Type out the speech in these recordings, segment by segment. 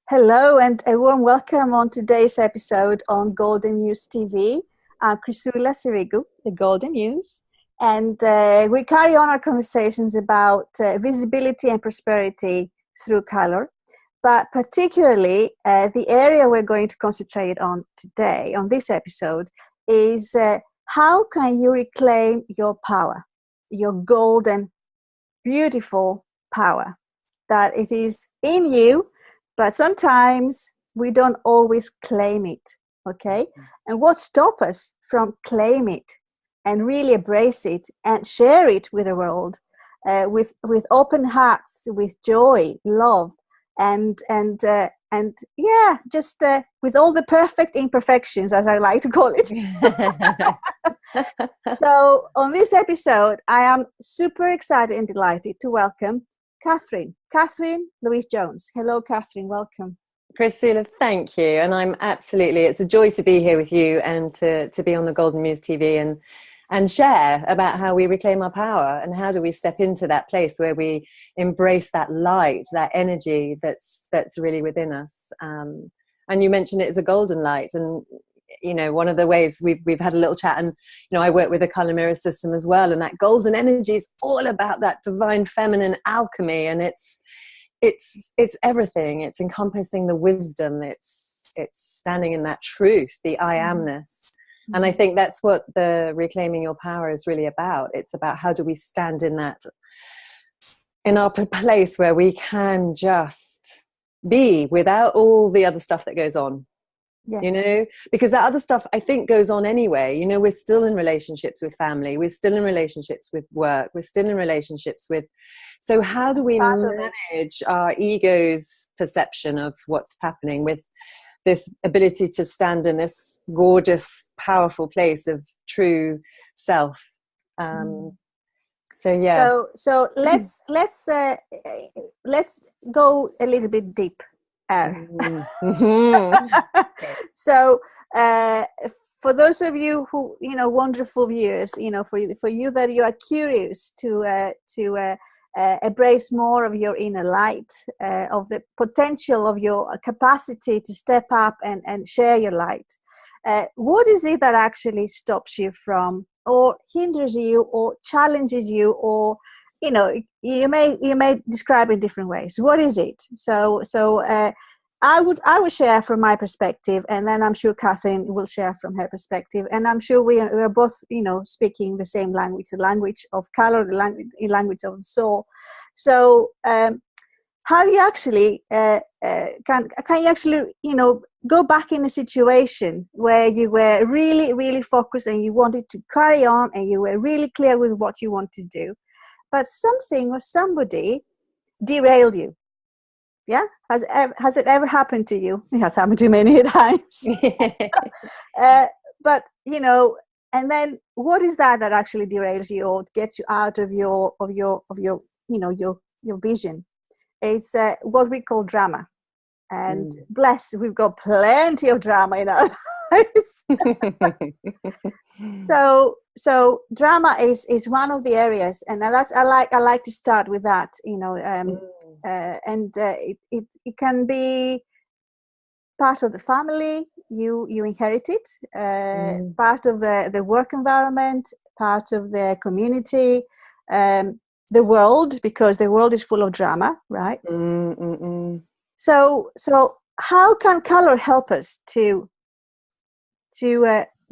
Hello and a warm welcome on today's episode on GoldenMuseTV. I'm Crisula Sirigu, the Golden Muse, and we carry on our conversations about visibility and prosperity through color. But particularly, the area we're going to concentrate on today, on this episode, is how can you reclaim your power, your golden, beautiful power, that it is in you, but sometimes we don't always claim it, okay? And what stops us from claim it and really embrace it and share it with the world, with open hearts, with joy, love, and yeah, just with all the perfect imperfections, as I like to call it. So on this episode, I am super excited and delighted to welcome Katherine Louise Jones. Hello, Katherine. Welcome. Crisula, thank you. And it's a joy to be here with you and to be on the Golden Muse TV and share about how we reclaim our power and how do we step into that place where we embrace that light, that energy that's really within us. And you mentioned it as a golden light. And you know, one of the ways we've had a little chat, and you know, I work with a color mirror system as well, and that golden energy is all about that divine feminine alchemy, and it's everything. It's encompassing the wisdom. It's standing in that truth, the I amness. And I think that's what the reclaiming your power is really about. It's about how do we stand in that, in our place where we can just be without all the other stuff that goes on. Yes. You know, because that other stuff I think goes on anyway. You know, we're still in relationships with family, we're still in relationships with work, we're still in relationships with, so how do we manage our ego's perception of what's happening with this ability to stand in this gorgeous, powerful place of true self? So yeah. So let's go a little bit deep. So for those of you who, you know, wonderful viewers, you know, for you that you are curious to embrace more of your inner light, of the potential of your capacity to step up and share your light, what is it that actually stops you from, or hinders you, or challenges you, or you know, you may describe it in different ways. What is it? So I would share from my perspective, and then I'm sure Katherine will share from her perspective, and I'm sure we are both, you know, speaking the same language, the language of color, the language of the soul. So how you actually can you actually, you know, go back in a situation where you were really, really focused and you wanted to carry on and you were really clear with what you want to do, but something or somebody derailed you? Yeah, has it ever happened to you? It has happened to me many times. But you know, and then what is that actually derails you or gets you out of your you know, your vision? It's what we call drama. And bless, we've got plenty of drama in our lives. So drama is one of the areas, and that's I like to start with that, you know, it can be part of the family you inherited, part of the work environment, part of the community, the world, because the world is full of drama, right? So how can color help us to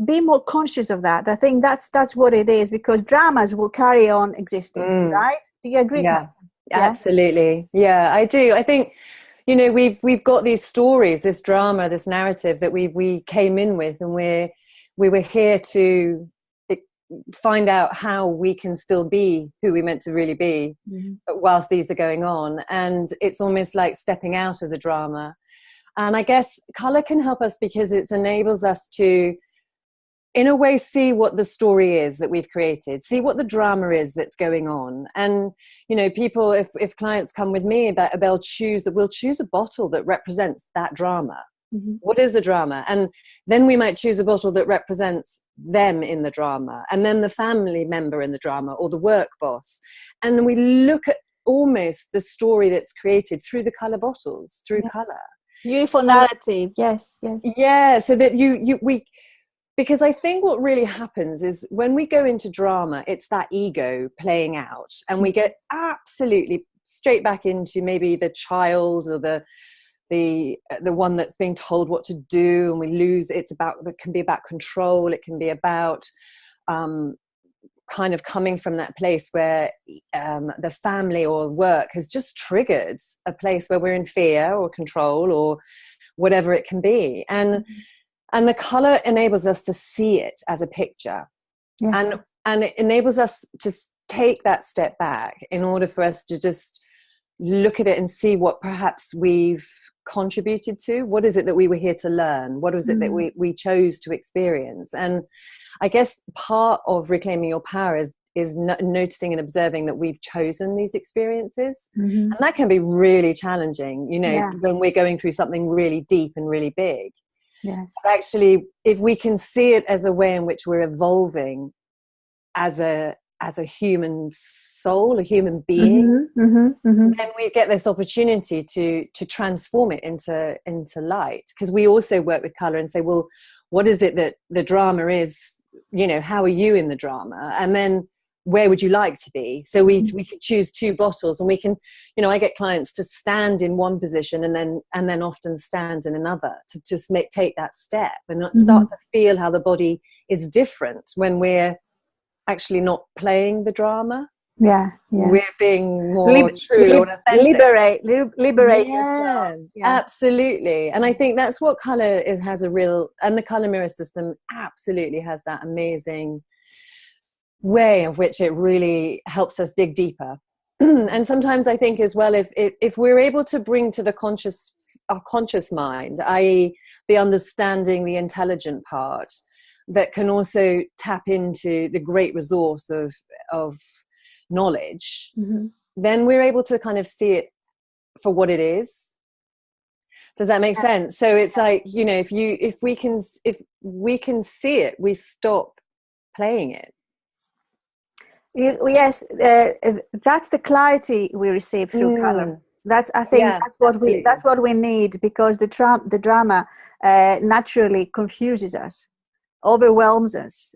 be more conscious of that? I think that's what it is, because dramas will carry on existing, right? Do you agree? Yeah, absolutely. Yeah, I do. I think, you know, we've got these stories, this drama, this narrative that we came in with, and we were here to find out how we can still be who we meant to really be, but whilst these are going on. And it's almost like stepping out of the drama. And I guess color can help us because it enables us to, in a way, see what the story is that we've created, see what the drama is that's going on. And, you know, people, if clients come with me, that we'll choose a bottle that represents that drama. What is the drama? And then we might choose a bottle that represents them in the drama, and then the family member in the drama, or the work boss. And we look at almost the story that's created through the color bottles, through color. Beautiful narrative. Yes, yes. Yeah, so that we, because I think what really happens is when we go into drama, it's that ego playing out, and we get absolutely straight back into maybe the child or the one that's being told what to do, and we lose. It can be about control. It can be about kind of coming from that place where the family or work has just triggered a place where we're in fear or control or whatever it can be. And the color enables us to see it as a picture. Yes. And it enables us to take that step back in order for us to just look at it and see what perhaps we've contributed to. What is it that we were here to learn? What was it that we chose to experience? And I guess part of reclaiming your power is noticing and observing that we've chosen these experiences. And that can be really challenging, when we're going through something really deep and really big. Yes. But actually, if we can see it as a way in which we're evolving as a human soul, a human being, then we get this opportunity to transform it into light. Because we also work with color and say, well, what is it that the drama is? How are you in the drama? And then where would you like to be? So we could choose two bottles, and we can, I get clients to stand in one position and then often stand in another, to just take that step and not start to feel how the body is different when we're actually not playing the drama. Yeah. We're being more true and authentic. Liberate yourself. Yeah. Absolutely. And I think that's what color has and the color mirror system absolutely has that amazing way of which it really helps us dig deeper. And sometimes I think as well, if we're able to bring to our conscious mind, i.e. the understanding, the intelligent part, that can also tap into the great resource of knowledge, then we're able to kind of see it for what it is. Does that make sense? So it's like, if we can see it, we stop playing it. Yes, that's the clarity we receive through color. That's what we need, because the drama naturally confuses us, overwhelms us,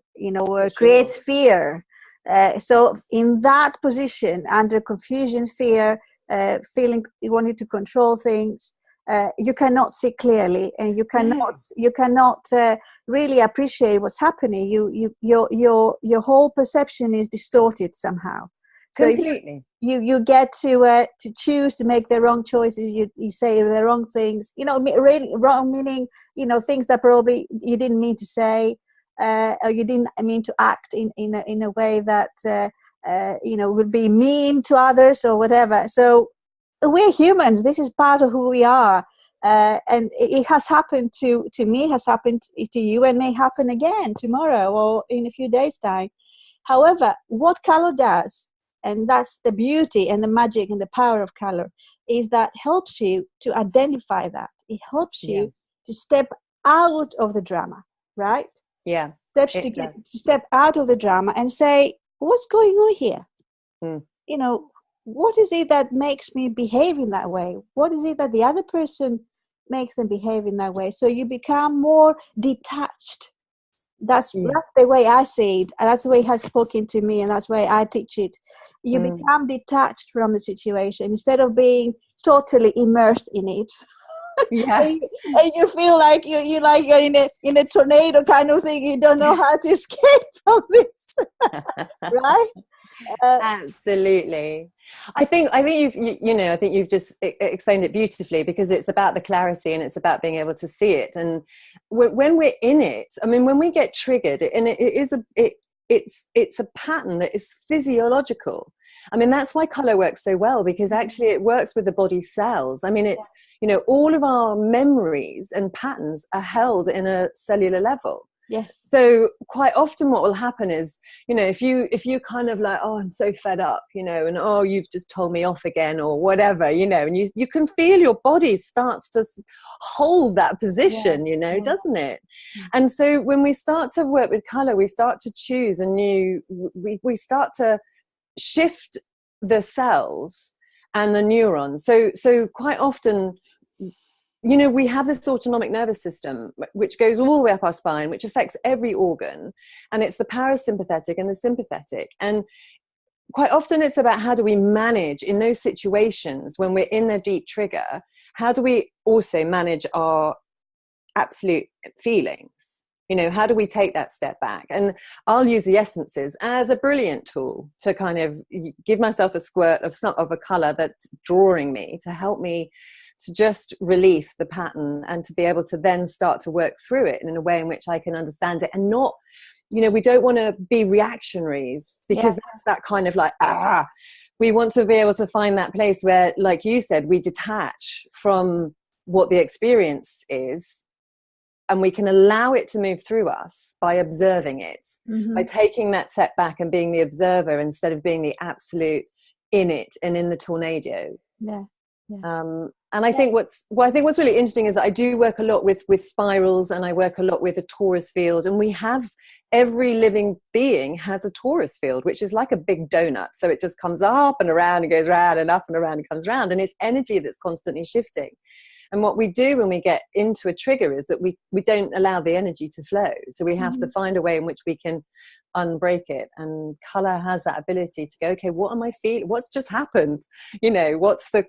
creates fear. So in that position, under confusion, fear, feeling you wanted to control things, you cannot see clearly, and you cannot really appreciate what's happening. Your whole perception is distorted somehow. Completely. So you get to choose to make the wrong choices. You say the wrong things. Really wrong meaning. Things that probably you didn't mean to say, or you didn't mean to act in a way that would be mean to others or whatever. So we're humans. This is part of who we are, and it has happened to me, has happened to you, and may happen again tomorrow or in a few days' time. However, what color does, and that's the beauty and the magic and the power of color, is that helps you to identify that. It helps you to step out of the drama, right? Yeah. To step out of the drama and say, what's going on here? What is it that makes me behave in that way? What is it that the other person makes them behave in that way? So you become more detached. That's the way I see it, and that's the way it has spoken to me, and that's the way I teach it. You become detached from the situation instead of being totally immersed in it. Yeah. and you feel like you're in a tornado kind of thing. You don't know how to escape from this, right? Absolutely. I think you've just explained it beautifully, because it's about the clarity and it's about being able to see it. And when we're in it, I mean, when we get triggered, and it's a pattern that is physiological. I mean, that's why color works so well, because actually it works with the body cells. I mean, all of our memories and patterns are held in a cellular level. Yes. So quite often what will happen is, if you kind of like, oh, I'm so fed up, and oh, you've just told me off again or whatever, and you can feel your body starts to hold that position, doesn't it? And so when we start to work with color, we start to choose we start to shift the cells and the neurons. So quite often you know, we have this autonomic nervous system which goes all the way up our spine, which affects every organ, and it's the parasympathetic and the sympathetic. And quite often it's about how do we manage in those situations when we're in a deep trigger, how do we also manage our absolute feelings? You know, how do we take that step back? And I'll use the essences as a brilliant tool to kind of give myself a squirt of a color that's drawing me, to help me to just release the pattern and to be able to then start to work through it in a way in which I can understand it, and not, you know, we don't want to be reactionaries, because that's that kind of like, we want to be able to find that place where, like you said, we detach from what the experience is, and we can allow it to move through us by observing it, by taking that step back and being the observer instead of being the absolute in it and in the tornado. And I think what's really interesting is that I do work a lot with spirals, and I work a lot with a torus field, and we have, every living being has a torus field, which is like a big donut. So it just comes up and around and goes round and up and around and comes round, and it's energy that's constantly shifting. And what we do when we get into a trigger is that we don't allow the energy to flow. So we have to find a way in which we can unbreak it. And color has that ability to go, okay, what am I feeling? What's just happened? You know, what's the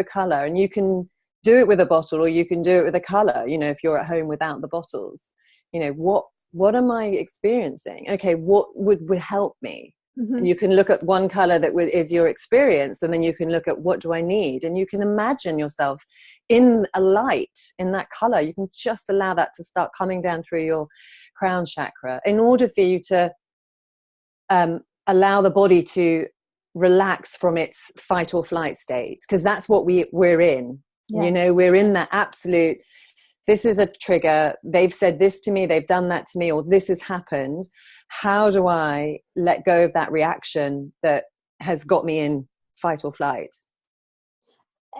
color? And you can do it with a bottle, or you can do it with a color, you know, if you're at home without the bottles. You know, what am I experiencing? Okay, what would help me? And you can look at one color that is your experience, and then you can look at what do I need, and you can imagine yourself in a light in that color. You can just allow that to start coming down through your crown chakra in order for you to allow the body to relax from its fight or flight state, because that's what we're in. You know, we're in that absolute, this is a trigger, they've said this to me, they've done that to me, or this has happened. How do I let go of that reaction that has got me in fight or flight?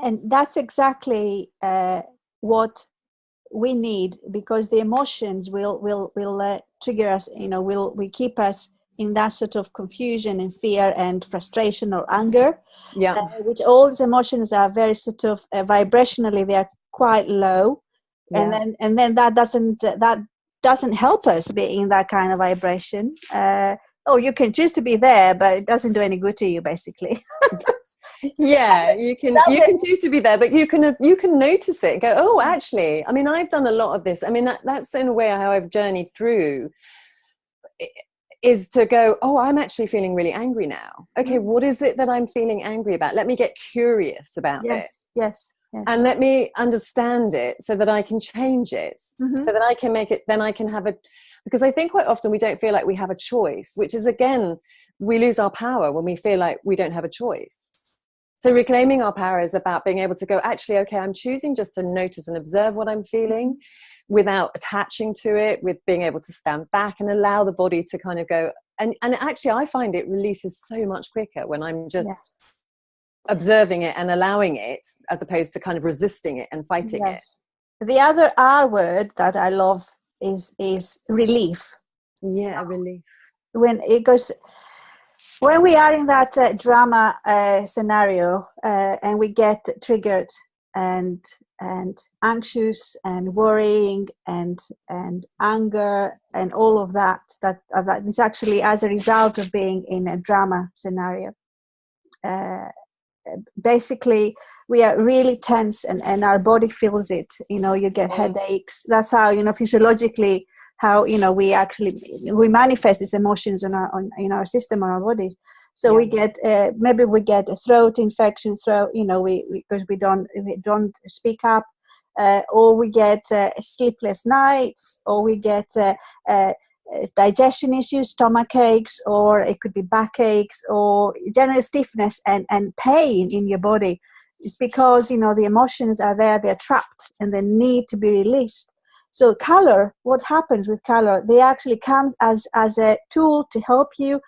And that's exactly what we need, because the emotions will trigger us, you know, will keep us in that sort of confusion and fear and frustration or anger, which all these emotions are very sort of vibrationally, they are quite low. And then that doesn't help us be in that kind of vibration. You can choose to be there, but it doesn't do any good to you, basically. You can choose to be there, but you can notice it and go, oh, actually, I mean, I've done a lot of this. I mean, that's in a way how I've journeyed through, is to go, oh, I'm actually feeling really angry now. Okay, what is it that I'm feeling angry about? Let me get curious about it. Yes. And let me understand it so that I can change it, so that I can make it, then I can have because I think quite often we don't feel like we have a choice, which is, again, we lose our power when we feel like we don't have a choice. So reclaiming our power is about being able to go, actually, okay, I'm choosing just to notice and observe what I'm feeling without attaching to it, with being able to stand back and allow the body to kind of go. And actually, I find it releases so much quicker when I'm just observing it and allowing it, as opposed to kind of resisting it and fighting it. The other R word that I love is relief. Relief. When we are in that drama scenario and we get triggered and anxious and worrying and anger and all of that is actually as a result of being in a drama scenario. Basically, we are really tense and our body feels it. You know, you get headaches. That's how, you know, physiologically, how, you know, we manifest these emotions in our system, on our bodies. So we get maybe we get a throat infection, you know, because we don't speak up, or we get sleepless nights, or we get digestion issues, stomach aches, or it could be backaches, or general stiffness and pain in your body. It's because, you know, the emotions are there, they're trapped, and they need to be released. So color, what happens with color, they actually comes as a tool to help you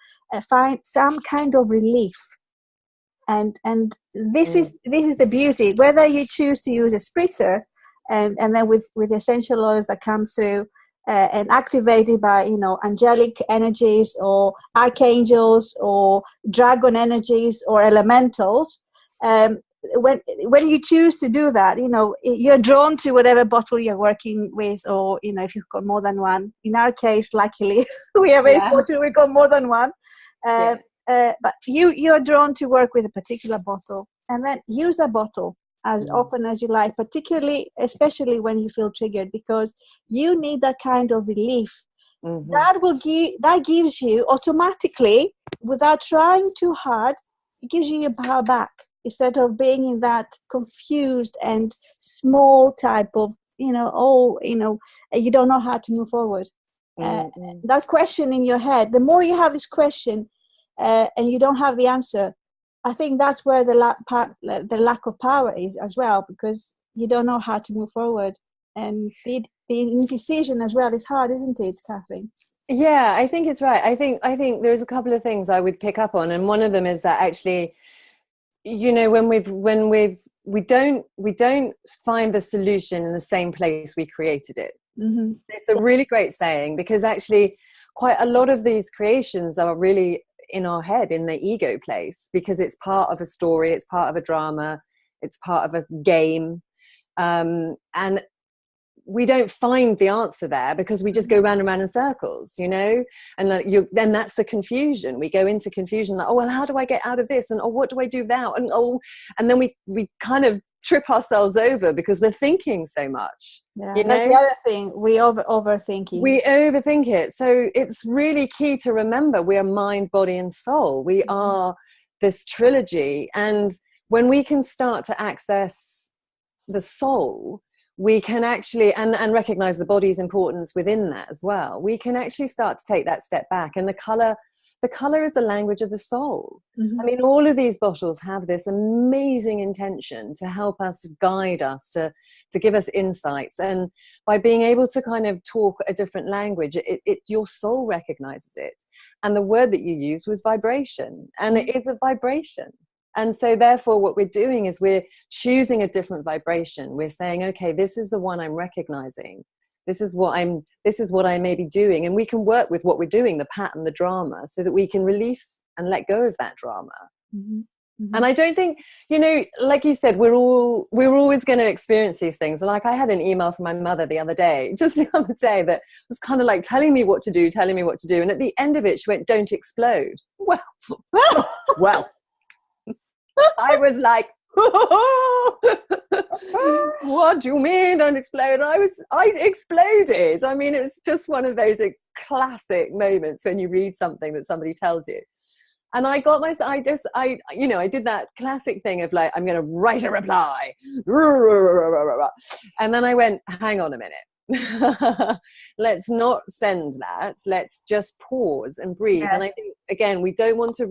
find some kind of relief. And this is the beauty, whether you choose to use a spritzer and then with essential oils that come through and activated by, you know, angelic energies or archangels or dragon energies or elementals, when you choose to do that, you know, you're drawn to whatever bottle you're working with, or, you know, if you've got more than one. In our case, luckily, we are very fortunate, we've got more than one. But you're drawn to work with a particular bottle, and then use that bottle as often as you like, especially when you feel triggered, because you need that kind of relief. That gives you automatically, without trying too hard, it gives you your power back, instead of being in that confused and small type of, you know, you don't know how to move forward. That question in your head, the more you have this question and you don't have the answer, I think that's where the lack of power is as well, because you don't know how to move forward. And the indecision as well is hard, isn't it, Catherine? Yeah, I think it's right. I think there's a couple of things I would pick up on, and one of them is that actually, you know, when we don't find the solution in the same place we created it. It's a really great saying, because actually quite a lot of these creations are really in our head, in the ego place, because it's part of a story, it's part of a drama, it's part of a game, and we don't find the answer there because we just go round and round in circles, you know, and then that's the confusion. We go into confusion, like, oh, well, how do I get out of this? And oh, what do I do now? And then we kind of trip ourselves over because we're thinking so much. Yeah, you know? That's the other thing. We overthinking. We overthink it. So it's really key to remember we are mind, body, and soul. We are this trilogy, and when we can start to access the soul, we can actually, and recognize the body's importance within that as well, we can actually start to take that step back. And the color is the language of the soul. I mean, all of these bottles have this amazing intention to help us, guide us, to give us insights. And by being able to kind of talk a different language, your soul recognizes it. And the word that you used was vibration, and it is a vibration. And so therefore what we're doing is we're choosing a different vibration. We're saying, okay, this is the one I'm recognizing. This is what I may be doing. And we can work with what we're doing, the pattern, the drama, so that we can release and let go of that drama. And I don't think, you know, like you said, we're always going to experience these things. Like, I had an email from my mother the other day, just the other day, that was kind of like telling me what to do. And at the end of it, she went, "Don't explode." Well, I was like, what do you mean don't explode? I exploded. I mean, it was just one of those classic moments when you read something that somebody tells you. And I did that classic thing of like, I'm going to write a reply. And then I went, hang on a minute. Let's not send that. Let's just pause and breathe. Yes. And I think, again, we don't want to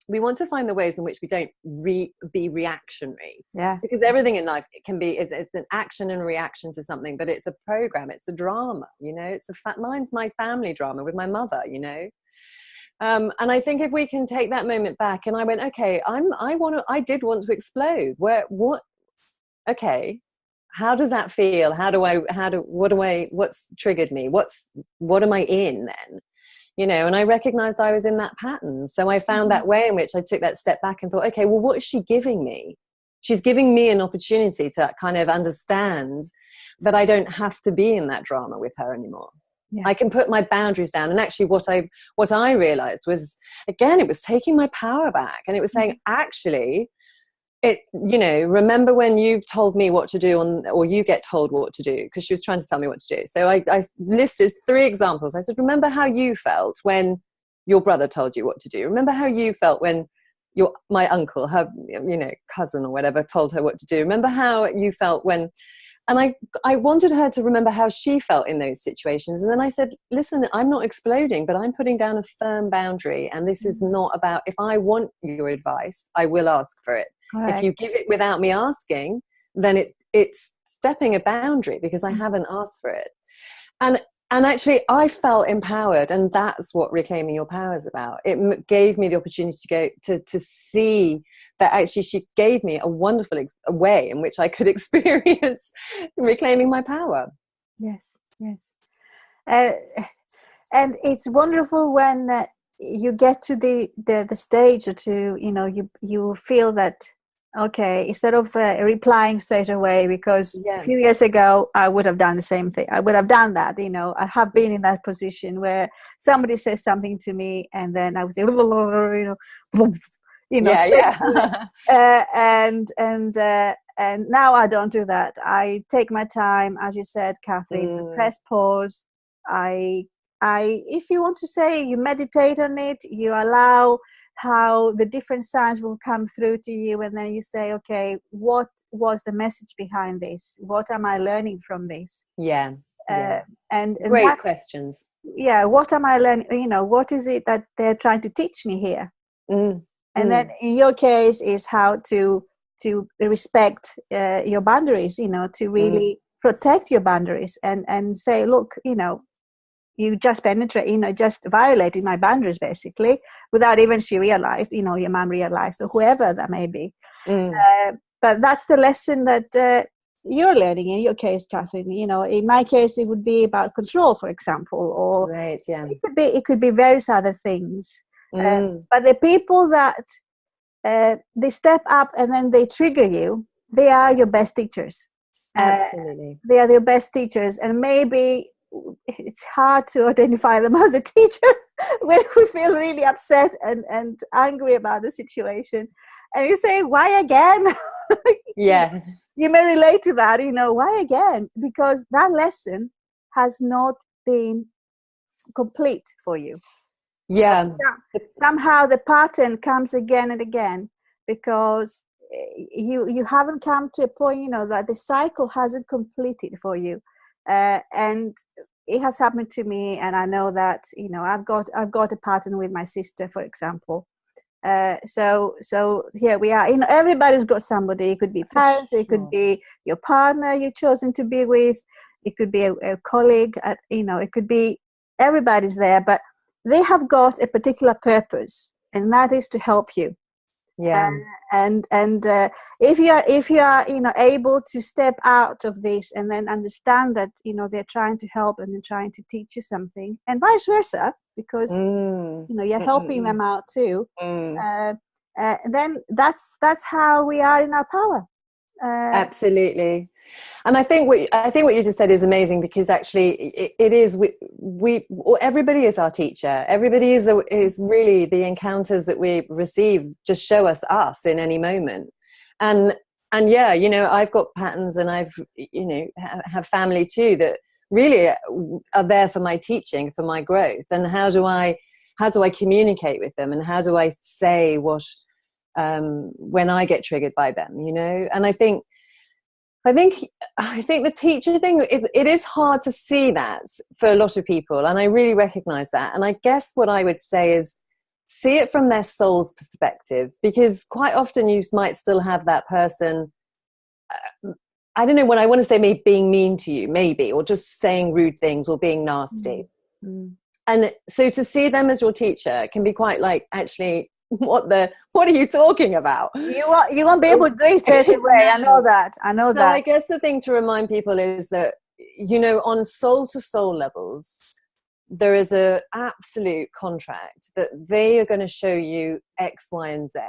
we want to find the ways in which we don't be reactionary. Yeah. Because everything in life, it can be, it's an action and a reaction to something, but it's a program, it's a drama, you know, it's mine's my family drama with my mother, you know. And I think if we can take that moment back, and I went, okay, I did want to explode. Okay, how does that feel? What's triggered me? What am I in then? You know, and I recognized I was in that pattern. So I found that way in which I took that step back and thought, okay, well, what is she giving me? She's giving me an opportunity to kind of understand that I don't have to be in that drama with her anymore. Yeah. I can put my boundaries down. And actually what I realized was, again, it was taking my power back. And it was saying, actually, remember when you've told me what to do or you get told what to do, because she was trying to tell me what to do. So I listed 3 examples. I said, remember how you felt when your brother told you what to do. Remember how you felt when my uncle, her, cousin or whatever, told her what to do. Remember how you felt when, and I wanted her to remember how she felt in those situations. And then I said, listen, I'm not exploding, but I'm putting down a firm boundary. And this is not about, if I want your advice, I will ask for it. Correct. If you give it without me asking, then it's stepping a boundary because I haven't asked for it. And actually, I felt empowered, and that's what reclaiming your power is about. It gave me the opportunity to go to see that actually she gave me a wonderful way in which I could experience reclaiming my power. Yes, yes. And it's wonderful when you get to the stage or to, you feel that, Okay, instead of replying straight away, because a Yeah. few years ago I would have done the same thing. I would have done that. I have been in that position where somebody says something to me, and then I would say, Yeah, straight away. yeah. And now I don't do that. I take my time, as you said, Catherine. I Mm, press pause. I, if you want to say, you meditate on it. You allow how the different signs will come through to you, and then you say, okay, what was the message behind this? What am I learning from this? yeah, yeah. uh, and Great that's, questions. yeah, what am I learning? What is it that they're trying to teach me here? Mm, And then mm, in your case is how to respect your boundaries, to mm. really protect your boundaries, and say, look, you just just violated my boundaries, basically, without even she realized, your mom realized, or whoever that may be. Mm, But that's the lesson that you're learning in your case, Catherine. In my case, it would be about control, for example, or right, yeah. it could be various other things. Mm, But the people that they step up and then they trigger you, they are your best teachers. Uh, absolutely. they are your best teachers, and maybe it's hard to identify them as a teacher when we feel really upset and angry about the situation, and you say, why again? you, know, Yeah, you may relate to that. Why again? Because that lesson has not been complete for you. So yeah. somehow the pattern comes again and again, because you haven't come to a point, that the cycle hasn't completed for you. And it has happened to me, and I know that, I've got a pattern with my sister, for example. So here we are. Everybody's got somebody. It could be For parents, it could sure. be your partner you've chosen to be with, it could be a colleague, it could be, everybody's there, but they have got a particular purpose, and that is to help you. uh, Yeah. and if you are able to step out of this, and then understand that they're trying to help, and they're trying to teach you something, and vice versa, because Mm, you're mm, helping mm, them out too. mm. uh, then that's how we are in our power. Absolutely. And I think what you just said is amazing, because actually it is, we everybody is our teacher. Everybody is really, the encounters that we receive just show us in any moment. And and yeah, I've got patterns, and I've have family too that really are there for my teaching, for my growth. And how do I communicate with them, and how do I say what when I get triggered by them, And I think the teacher thing, it is hard to see that for a lot of people, and I really recognize that. And I guess what I would say is, see it from their soul's perspective, because quite often you might still have that person, I don't know, when I want to say, maybe being mean to you, maybe, or just saying rude things, or being nasty. Mm. And so to see them as your teacher can be quite like, actually, what are you talking about? You won't be able to do it straight away. I know No. that. I know So I that. guess the thing to remind people is that, on soul to soul levels, there is a absolute contract that they are going to show you X, Y, and Z,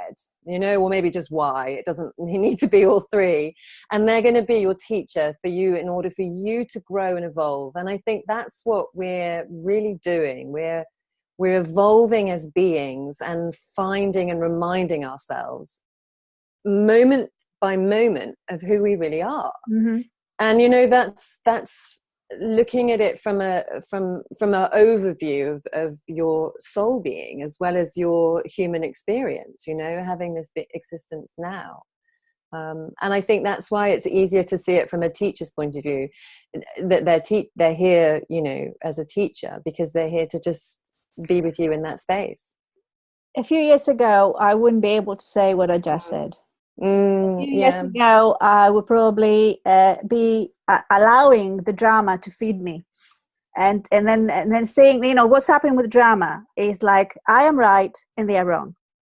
or maybe just Y. It doesn't need to be all three. And they're going to be your teacher for you, in order for you to grow and evolve. And I think that's what we're really doing. We're evolving as beings, and finding and reminding ourselves moment by moment of who we really are. Mm-hmm. And that's looking at it from an overview of your soul being, as well as your human experience, having this existence now. And I think that's why it's easier to see it from a teacher's point of view, that they're here, as a teacher, because they're here to just be with you in that space. A few years ago, I wouldn't be able to say what I just said. A few years Yeah. ago, I would probably be allowing the drama to feed me, and then saying, what's happening with drama is like, I am right and they are wrong.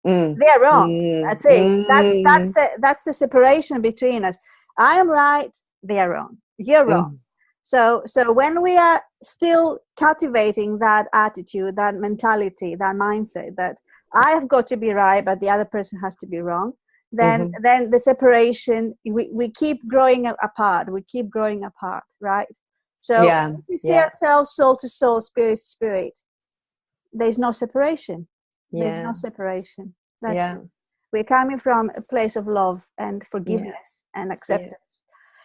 Mm, They are wrong. mm, That's it. That's mm, the separation between us. I am right. They are wrong. You're wrong. mm, So when we are still cultivating that attitude, that mentality, that mindset, that I have got to be right, but the other person has to be wrong, then Mm-hmm. then the separation, we keep growing apart, right? So Yeah. if we see Yeah. ourselves soul to soul, spirit to spirit, there's no separation. Yeah. That's Yeah. it. We're coming from a place of love and Yeah. forgiveness and Yeah. acceptance.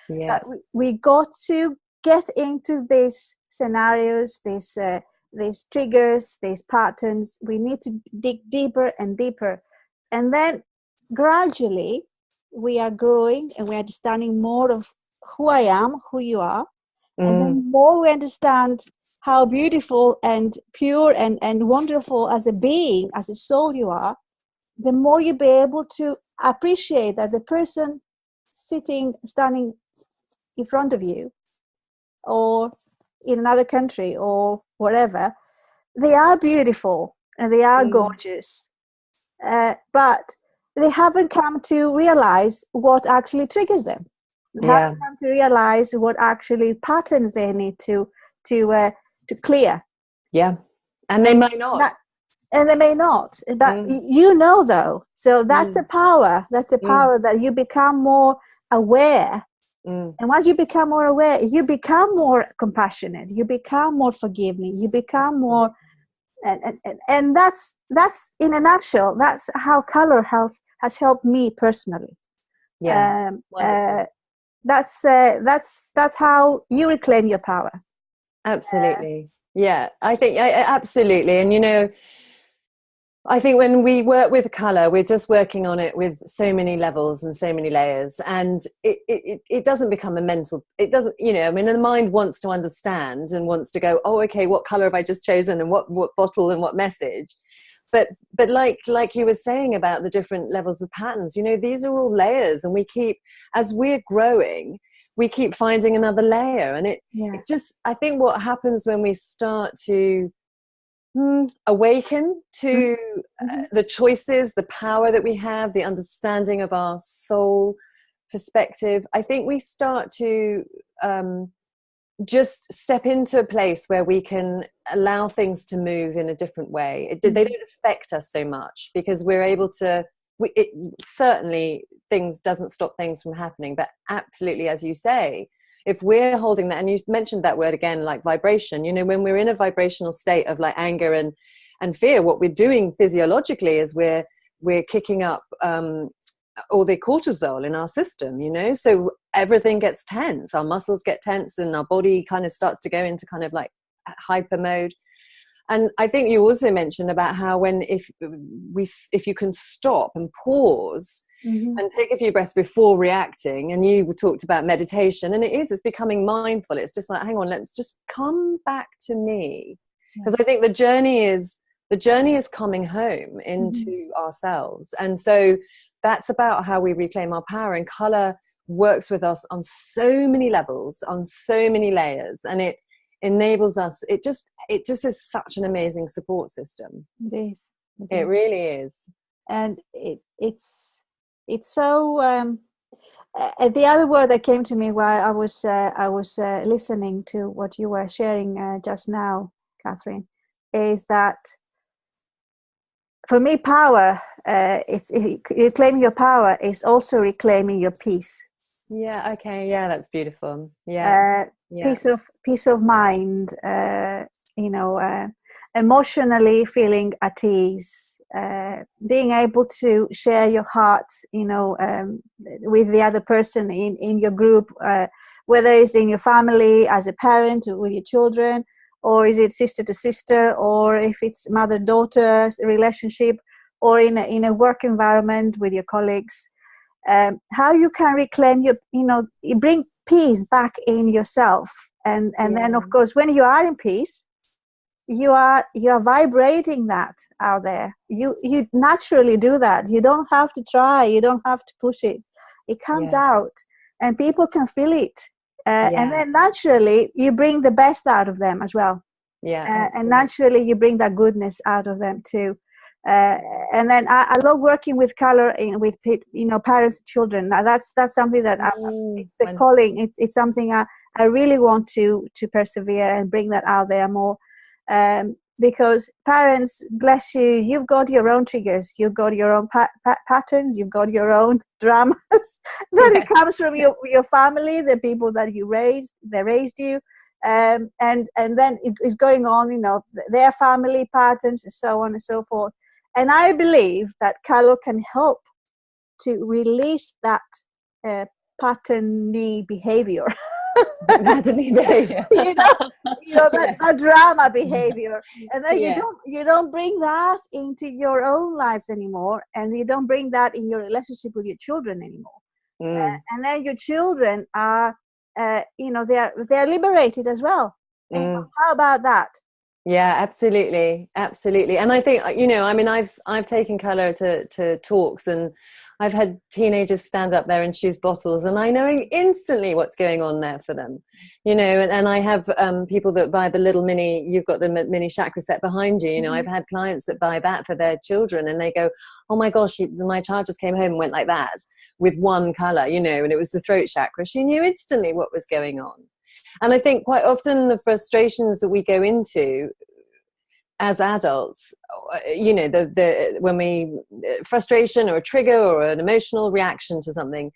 Yeah. But we got to get into these scenarios, these triggers, these patterns. We need to dig deeper and deeper, and then gradually we are growing and we're understanding more of who I am, who you are, and the Mm. more we understand how beautiful and pure and wonderful as a being, as a soul you are, the more you'll be able to appreciate that the person standing in front of you, or in another country or whatever, they are beautiful and they are Mm. gorgeous, but they haven't come to realize what actually triggers them. They Yeah. haven't come to realize what actually patterns they need to clear. Yeah. And they And might not. that, and they may not, but Mm. though. So that's the Mm. power. That's the Mm. power, that you become more aware. Mm. And once you become more aware, you become more compassionate, you become more forgiving, you become more, and that's in a nutshell, that's how color has helped me personally. Yeah. um, uh, Wonderful. that's how you reclaim your power. Absolutely. Yeah. I think absolutely. And I think when we work with color, we're just working on it with so many levels and so many layers, and it doesn't become a mental. It doesn't, I mean, the mind wants to understand and wants to go, oh, okay, what color have I just chosen, and what bottle and what message. But like you were saying about the different levels of patterns, these are all layers, and as we're growing, we keep finding another layer, and it just, I think what happens when we start to awaken to Mm-hmm. the choices, the power that we have, the understanding of our soul perspective, I think we start to just step into a place where we can allow things to move in a different way. They don't affect us so much, because we're able to, certainly things doesn't stop things from happening, but absolutely, as you say, if we're holding that, and you mentioned that word again, like vibration, when we're in a vibrational state of like anger and fear, what we're doing physiologically is we're kicking up all the cortisol in our system, so everything gets tense, our muscles get tense, and our body kind of starts to go into kind of like hyper mode. And I think you also mentioned about how if you can stop and pause and take a few breaths before reacting, and you talked about meditation, and it's becoming mindful. It's just like, hang on, let's just come back to me, because I think the journey is coming home into ourselves. And so that's about how we reclaim our power, and color works with us on so many levels, on so many layers, and it enables us. It just is such an amazing support system. It is. It really is. And it's so the other word that came to me while I was listening to what you were sharing just now, Catherine, is that for me, power, reclaiming your power is also reclaiming your peace. Yeah. Okay. Yeah, that's beautiful. Yeah. Yeah. Peace of mind. Emotionally feeling at ease, being able to share your heart, with the other person in your group, whether it's in your family as a parent or with your children, or is it sister to sister, or if it's mother-daughter relationship, or in a work environment with your colleagues. How you can reclaim you bring peace back in yourself, and then of course when you are in peace, you are vibrating that out there. You naturally do that. You don't have to try, you don't have to push it. It comes out, and people can feel it, and then naturally you bring the best out of them as well. And naturally you bring that goodness out of them too. And then I love working with color with parents and children. Now that's something that it's the calling. It's something I really want to persevere and bring that out there more. because parents, bless you, you've got your own triggers, you've got your own patterns, you've got your own dramas that it comes from your family, the people that you raised, they raised you, and then it's going on, you know, their family patterns and so on and so forth. And I believe that color can help to release that patterny behavior. Patterny behavior. that drama behavior, and then Yeah. you don't bring that into your own lives anymore, and you don't bring that in your relationship with your children anymore. And then your children are they're liberated as well. How about that? Yeah, absolutely. Absolutely. And I think, you know, I mean, I've taken color to talks, and I've had teenagers stand up there and choose bottles, and I know instantly what's going on there for them, you know, and I have people that buy the little mini, you've got the mini chakra set behind you, you know, I've had clients that buy that for their children, and they go, oh my gosh, my child just came home and went like that with one color, you know, and it was the throat chakra. She knew instantly what was going on. And I think quite often the frustrations that we go into as adults, you know, when we frustration or a trigger or an emotional reaction to something,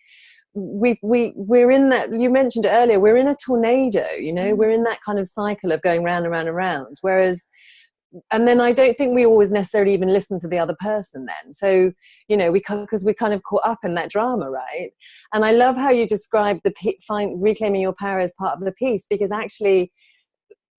we're in that, you mentioned it earlier, we're in a tornado, you know, we're in that kind of cycle of going round and round and round. Whereas, and then I don't think we always necessarily even listen to the other person then. So, you know, because we kind of caught up in that drama, right? And I love how you described reclaiming your power as part of the piece, because actually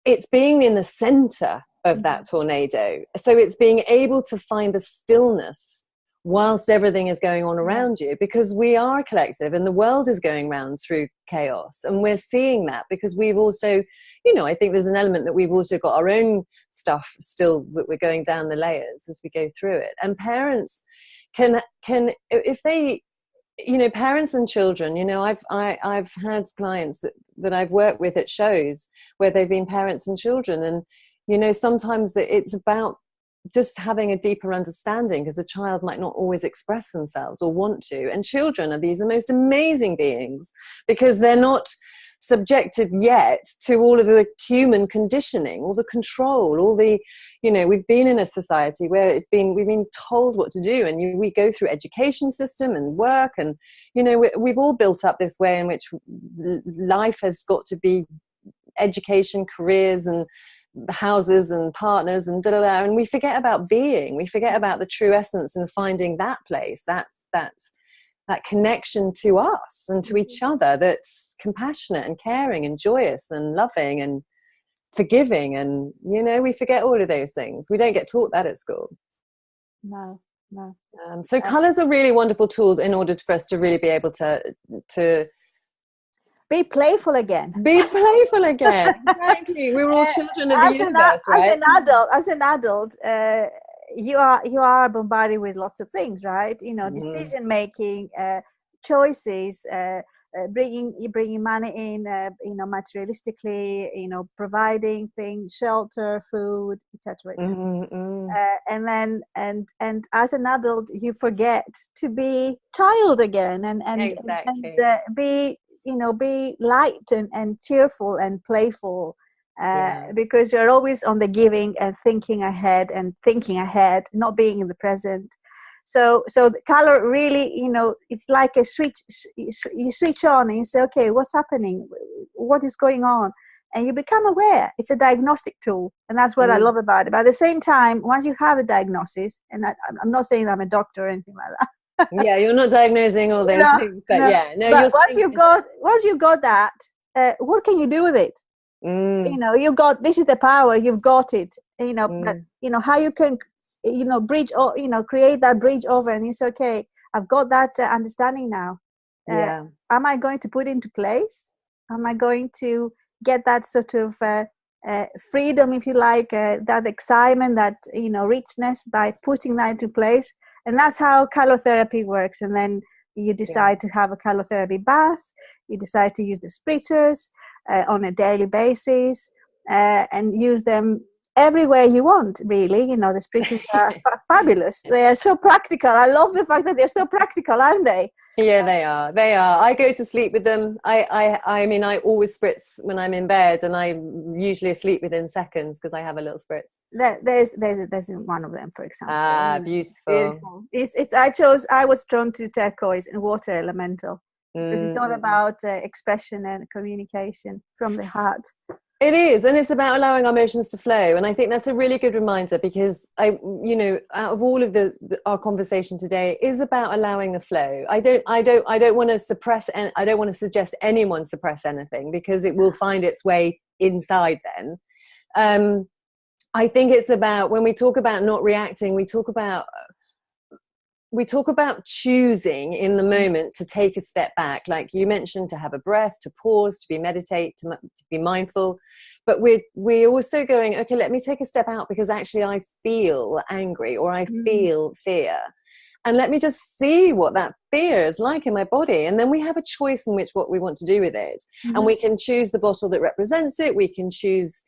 it's being in the center of that tornado. So it's being able to find the stillness whilst everything is going on around you, because we are a collective and the world is going round through chaos, and we're seeing that because we've also, you know, I think there's an element that we've also got our own stuff still that we're going down the layers as we go through it. And parents can if they, you know, parents and children, you know, I've had clients that I've worked with at shows where they've been parents and children, and you know, sometimes it's about just having a deeper understanding, because the child might not always express themselves or want to. And children are the most amazing beings, because they're not subjected yet to all of the human conditioning, all the control, all the, you know, we've been in a society where we've been told what to do, and we go through education system and work, and you know, we've all built up this way in which life has got to be education, careers, and houses and partners and and we forget about being, we forget about the true essence and finding that place, that's that connection to us and to each other, that's compassionate and caring and joyous and loving and forgiving. And you know, we forget all of those things. We don't get taught that at school. No. So color's a really wonderful tool in order for us to really be able to be playful again. Be playful again. Exactly. We were all children of the universe, right? As an adult, you are bombarded with lots of things, right? You know, decision making, choices, bringing money in, you know, materialistically, you know, providing things, shelter, food, etc. And then and as an adult, you forget to be child again, and exactly. and be, you know, be light and cheerful and playful, because you're always on the giving and thinking ahead, not being in the present. So the color really, you know, it's like a switch. You switch on and you say, okay, what's happening? What is going on? And you become aware. It's a diagnostic tool, and that's what I love about it. But at the same time, once you have a diagnosis, and I'm not saying I'm a doctor or anything like that. Yeah, you're not diagnosing all those things, but But once you've got that, what can you do with it? You know, this is the power, you've got it. You know, but you know how you can, you know, create that bridge over, and it's okay. I've got that understanding now. Am I going to put into place? Am I going to get that sort of freedom, if you like, that excitement, that, you know, richness, by putting that into place? And that's how color therapy works. And then you decide to have a color therapy bath. You decide to use the splitters on a daily basis, and use them everywhere you want, really. You know, the spritzes are fabulous. They are so practical. I love the fact that they're so practical, aren't they? Yeah, they are. They are. I go to sleep with them. I mean, I always spritz when I'm in bed, and I'm usually asleep within seconds because I have a little spritz. There's one of them, for example. Ah, beautiful. It's I was drawn to turquoise and water elemental because it's all about expression and communication from the heart. It is, and it's about allowing our emotions to flow. And I think that's a really good reminder, because out of all of our conversation today is about allowing the flow. I don't want to suppress, and I don't want to suggest anyone suppress anything, because it will find its way inside then. I think it's about, when we talk about not reacting, we talk about choosing in the moment to take a step back, like you mentioned, to have a breath, to pause, to meditate, to be mindful. But we're also going, okay, let me take a step out, because actually I feel angry, or I feel fear, and let me just see what that fear is like in my body. And then we have a choice in what we want to do with it. And we can choose the bottle that represents it. We can choose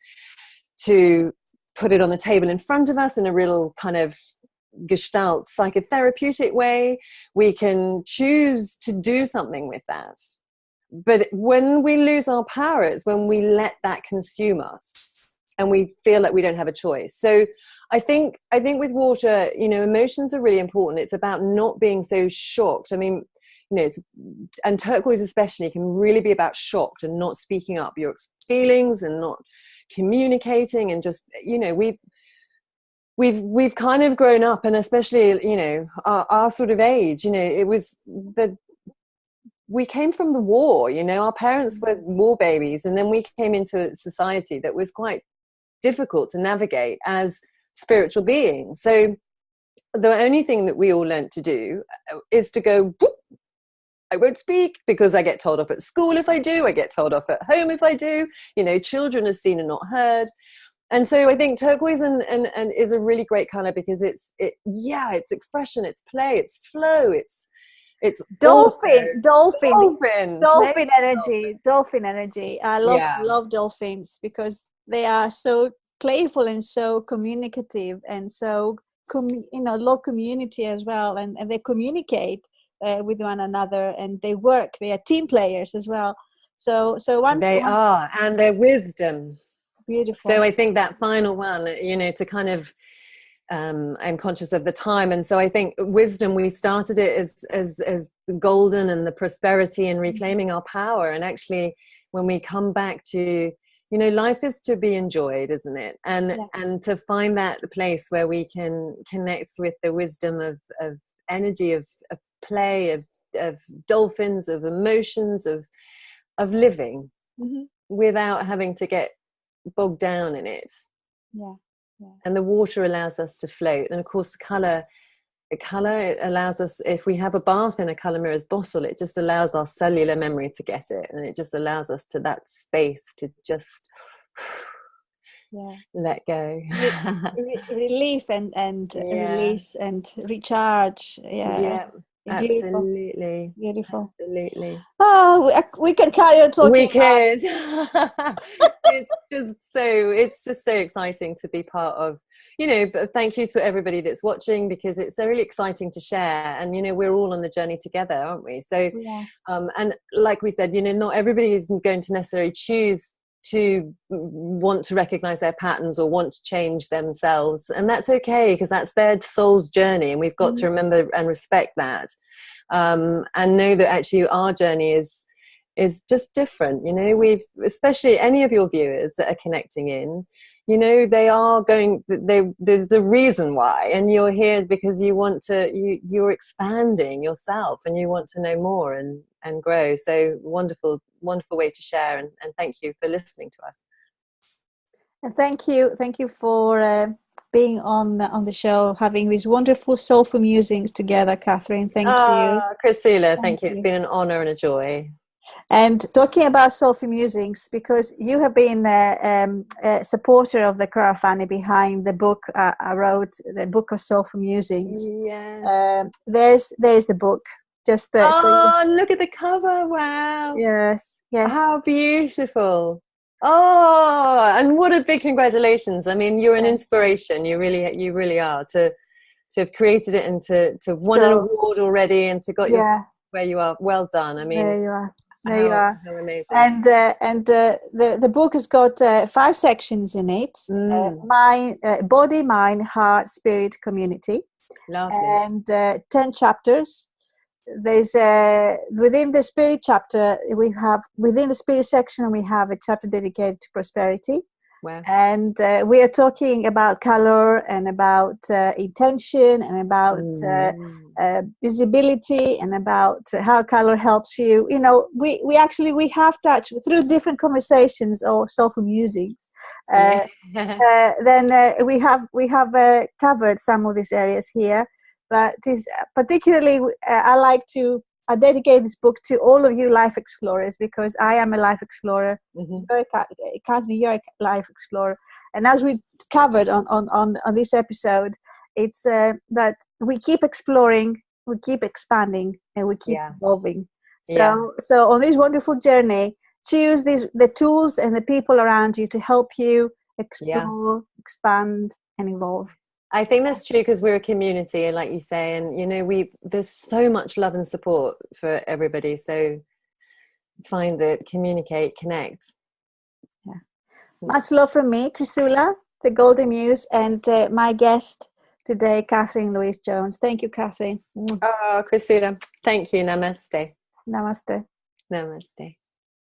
to put it on the table in front of us in a real kind of Gestalt psychotherapeutic way. We can choose to do something with that. But when we lose our power, it's when we let that consume us and we feel like we don't have a choice. So I think with water, emotions are really important. It's about not being so shocked. I mean, and turquoise especially can really be about shocked and not speaking up your feelings and not communicating, and just, we've kind of grown up, and especially, our sort of age, it was we came from the war, our parents were war babies, and then we came into a society that was quite difficult to navigate as spiritual beings. So the only thing that we all learned to do is to go, whoop, I won't speak, because I get told off at school if I do, I get told off at home if I do, children are seen and not heard. And so I think turquoise and is a really great color, because it's expression, it's play, it's flow, it's dolphin energy. I love dolphins, because they are so playful and so communicative, and so love community as well, and they communicate with one another, and they are team players as well. So once they are, and their wisdom. Beautiful. So I think that final one, to kind of, I'm conscious of the time, and so I think wisdom, we started it as the golden and the prosperity and reclaiming our power. And actually, when we come back to, life is to be enjoyed, isn't it? And to find that place where we can connect with the wisdom of energy, of play, of dolphins, of emotions, of living, without having to get bogged down in it. And the water allows us to float. And of course, the color allows us, if we have a bath in a color mirrors bottle, it just allows our cellular memory to get it, and it just allows us to that space to just let go. Relief and release and recharge. Absolutely. Beautiful. Absolutely. Oh, we can carry on talking. We could. It's just so exciting to be part of, but thank you to everybody that's watching, because it's so really exciting to share, and we're all on the journey together, aren't we? So and like we said, not everybody is going to necessarily choose to want to recognize their patterns or want to change themselves, and that's okay, because that's their soul's journey, and we've got to remember and respect that, and know that actually our journey is just different. We've, especially any of your viewers that are connecting in, they are going, there's a reason why, and you're here because you're expanding yourself, and you want to know more and grow. So wonderful way to share, and thank you for listening to us. And thank you for being on the show, having these wonderful soulful musings together, Katherine. Thank you, Priscilla. Thank you. It's been an honor and a joy. And talking about soulful musings, because you have been a supporter of the crowdfunding behind the book I wrote, the book of soulful musings. There's the book. Just look at the cover! Wow. Yes. How beautiful. Oh, and what a big congratulations. I mean, you're an inspiration. You really are to have created it and to have won an award already and to got yourself where you are. Well done. I mean, there you are. There you are. How amazing. And the book has got 5 sections in it. Body, mind, heart, spirit, community. Lovely. And 10 chapters. There's within the spirit chapter, within the spirit section, we have a chapter dedicated to prosperity. Wow. And we are talking about color and about intention and about visibility and about how color helps you. You know, we have touched through different conversations or soulful musings. Then we have covered some of these areas here. But this particularly, I dedicate this book to all of you life explorers, because I am a life explorer. Katherine, you're a life explorer. And as we covered on this episode, it's that we keep exploring, we keep expanding, and we keep evolving. So on this wonderful journey, choose the tools and the people around you to help you explore, expand, and evolve. I think that's true, because we're a community, like you say, and you know, there's so much love and support for everybody. So find it, communicate, connect. Yeah. Much love from me, Chrysula, the Golden Muse, and my guest today, Katherine Louise Jones. Thank you, Katherine. Oh, Chrysula, thank you. Namaste. Namaste. Namaste.